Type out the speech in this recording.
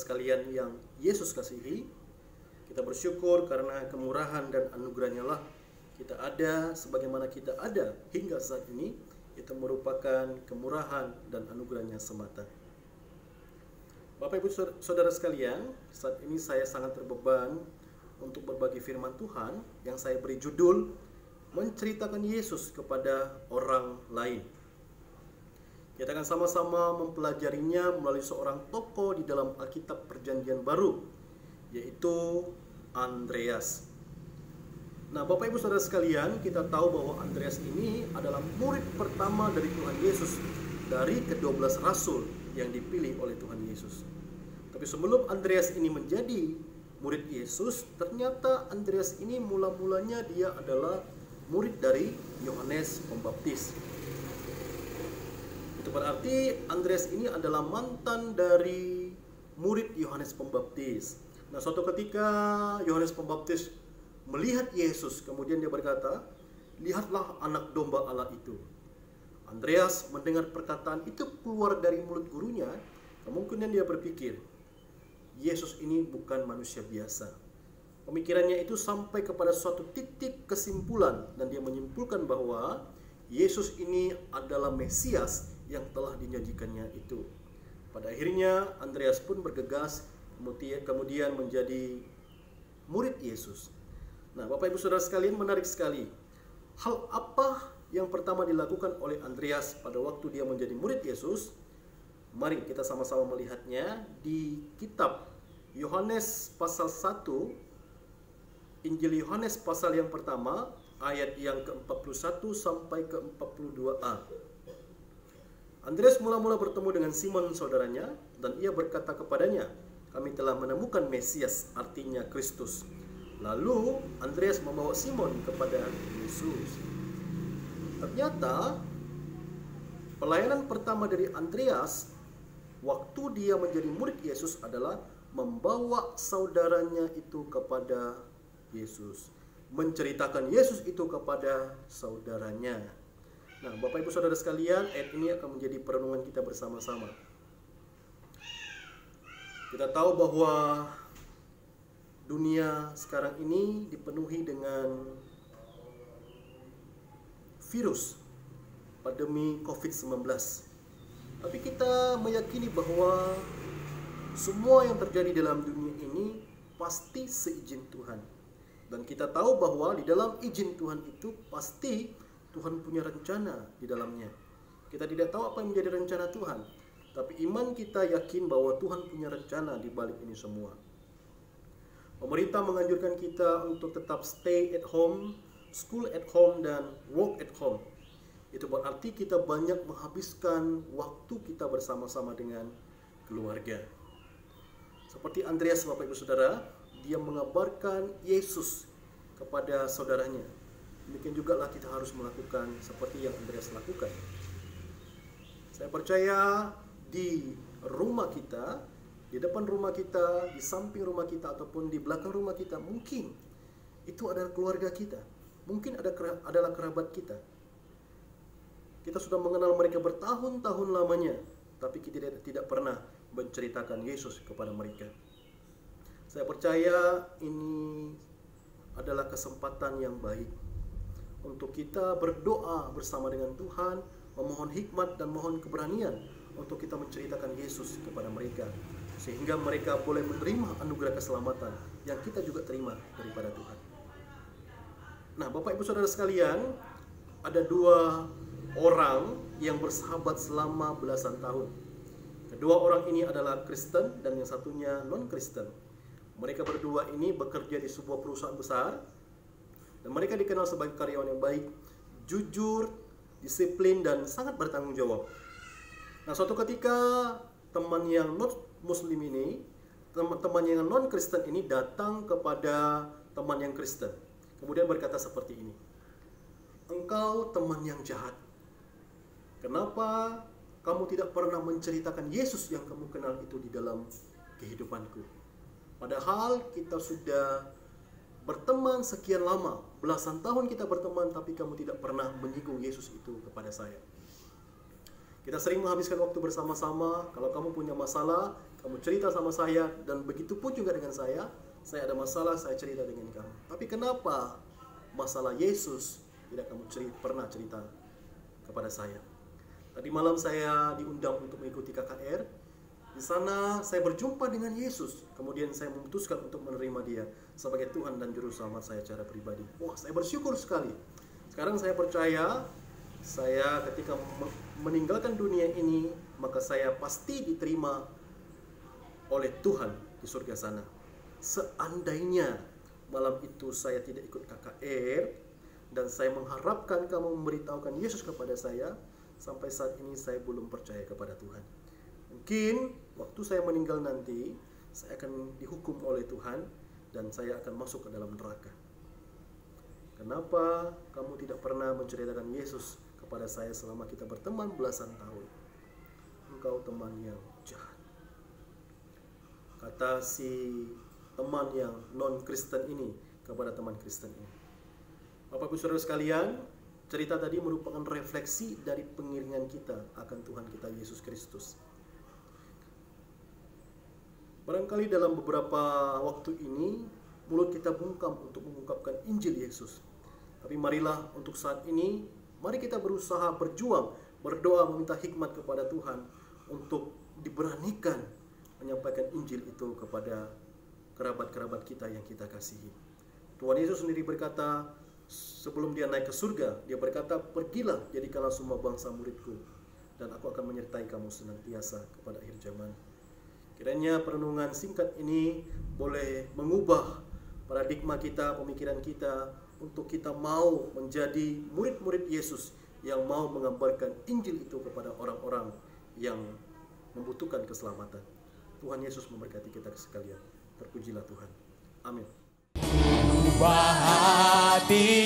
sekalian yang Yesus kasihi, kita bersyukur karena kemurahan dan anugerahnya lah kita ada sebagaimana kita ada hingga saat ini. Itu merupakan kemurahan dan anugerahnya semata. Bapak Ibu Saudara sekalian, saat ini saya sangat terbeban untuk berbagi firman Tuhan yang saya beri judul menceritakan Yesus kepada orang lain. Kita akan sama-sama mempelajarinya melalui seorang tokoh di dalam Alkitab Perjanjian Baru, yaitu Andreas. Nah, Bapak Ibu Saudara sekalian, kita tahu bahwa Andreas ini adalah murid pertama dari Tuhan Yesus dari ke-12 rasul yang dipilih oleh Tuhan Yesus. Tapi sebelum Andreas ini menjadi murid Yesus, ternyata Andreas ini mula-mulanya dia adalah murid dari Yohanes Pembaptis. Itu berarti Andreas ini adalah mantan dari murid Yohanes Pembaptis. Nah, suatu ketika Yohanes Pembaptis melihat Yesus, kemudian dia berkata, "Lihatlah anak domba Allah itu." Andreas mendengar perkataan itu keluar dari mulut gurunya, kemungkinan dia berpikir, Yesus ini bukan manusia biasa. Pemikirannya itu sampai kepada suatu titik kesimpulan, dan dia menyimpulkan bahwa Yesus ini adalah Mesias yang telah dijanjikannya itu. Pada akhirnya Andreas pun bergegas kemudian menjadi murid Yesus. Nah, Bapak Ibu Saudara sekalian, menarik sekali. Hal apa yang pertama dilakukan oleh Andreas pada waktu dia menjadi murid Yesus? Mari kita sama-sama melihatnya di kitab Yohanes pasal 1, Injil Yohanes pasal yang pertama, ayat yang ke-41 sampai ke-42a. Andreas mula-mula bertemu dengan Simon saudaranya, dan ia berkata kepadanya, "Kami telah menemukan Mesias," artinya Kristus. Lalu Andreas membawa Simon kepada Yesus. Ternyata pelayanan pertama dari Andreas waktu dia menjadi murid Yesus adalah membawa saudaranya itu kepada Yesus, menceritakan Yesus itu kepada saudaranya. Nah, Bapak Ibu Saudara sekalian, ayat ini akan menjadi perenungan kita bersama-sama. Kita tahu bahwa dunia sekarang ini dipenuhi dengan virus pandemi COVID-19. Tapi kita meyakini bahwa semua yang terjadi dalam dunia ini pasti seizin Tuhan. Dan kita tahu bahwa di dalam izin Tuhan itu pasti Tuhan punya rencana di dalamnya. Kita tidak tahu apa yang menjadi rencana Tuhan, tapi iman kita yakin bahwa Tuhan punya rencana di balik ini semua. Pemerintah menganjurkan kita untuk tetap stay at home, school at home, dan work at home. Itu berarti kita banyak menghabiskan waktu kita bersama-sama dengan keluarga. Seperti Andreas, Bapak Ibu Saudara, dia mengabarkan Yesus kepada saudaranya. Demikian juga lah kita harus melakukan seperti yang Andreas lakukan. Saya percaya di rumah kita, di depan rumah kita, di samping rumah kita, ataupun di belakang rumah kita, mungkin itu adalah keluarga kita, mungkin adalah kerabat kita. Kita sudah mengenal mereka bertahun-tahun lamanya, tapi kita tidak pernah menceritakan Yesus kepada mereka. Saya percaya ini adalah kesempatan yang baik untuk kita berdoa bersama dengan Tuhan, memohon hikmat dan mohon keberanian untuk kita menceritakan Yesus kepada mereka, sehingga mereka boleh menerima anugerah keselamatan yang kita juga terima daripada Tuhan. Nah, Bapak Ibu Saudara sekalian, ada dua orang yang bersahabat selama belasan tahun. Kedua orang ini adalah Kristen dan yang satunya non-Kristen. Mereka berdua ini bekerja di sebuah perusahaan besar, dan mereka dikenal sebagai karyawan yang baik, jujur, disiplin, dan sangat bertanggung jawab. Nah, suatu ketika teman yang non-Muslim ini, teman yang non-Kristen ini datang kepada teman yang Kristen, kemudian berkata seperti ini, "Engkau teman yang jahat. Kenapa kamu tidak pernah menceritakan Yesus yang kamu kenal itu di dalam kehidupanku? Padahal kita sudah berteman sekian lama, belasan tahun kita berteman, tapi kamu tidak pernah menyinggung Yesus itu kepada saya. Kita sering menghabiskan waktu bersama-sama. Kalau kamu punya masalah, Kamu cerita sama saya, dan begitu pun juga dengan saya ada masalah, saya cerita dengan kamu. Tapi kenapa masalah Yesus tidak kamu pernah cerita kepada saya? Tadi malam saya diundang untuk mengikuti KKR. Di sana saya berjumpa dengan Yesus. Kemudian saya memutuskan untuk menerima Dia sebagai Tuhan dan Juru Selamat saya secara pribadi. Wah, saya bersyukur sekali. Sekarang saya percaya, saya ketika meninggalkan dunia ini, maka saya pasti diterima oleh Tuhan di surga sana. Seandainya malam itu saya tidak ikut KKR, dan saya mengharapkan kamu memberitahukan Yesus kepada saya, sampai saat ini saya belum percaya kepada Tuhan. Mungkin waktu saya meninggal nanti, saya akan dihukum oleh Tuhan dan saya akan masuk ke dalam neraka. Kenapa kamu tidak pernah menceritakan Yesus kepada saya selama kita berteman belasan tahun? Engkau teman yang jahat. Kata si teman yang non-Kristen ini kepada teman Kristen ini. Bapak Ibu Saudara sekalian, cerita tadi merupakan refleksi dari pengiringan kita akan Tuhan kita Yesus Kristus. Barangkali dalam beberapa waktu ini mulut kita bungkam untuk mengungkapkan Injil Yesus. Tapi marilah untuk saat ini, mari kita berusaha berjuang, berdoa meminta hikmat kepada Tuhan untuk diberanikan menyampaikan Injil itu kepada kerabat-kerabat kita yang kita kasihi. Tuhan Yesus sendiri berkata, sebelum dia naik ke surga, dia berkata, pergilah jadikanlah semua bangsa muridku, dan aku akan menyertai kamu senantiasa kepada akhir zaman. Kiranya perenungan singkat ini boleh mengubah paradigma kita, pemikiran kita, untuk kita mau menjadi murid-murid Yesus yang mau mengabarkan Injil itu kepada orang-orang yang membutuhkan keselamatan. Tuhan Yesus memberkati kita sekalian. Terpujilah Tuhan. Amin. Ubah hati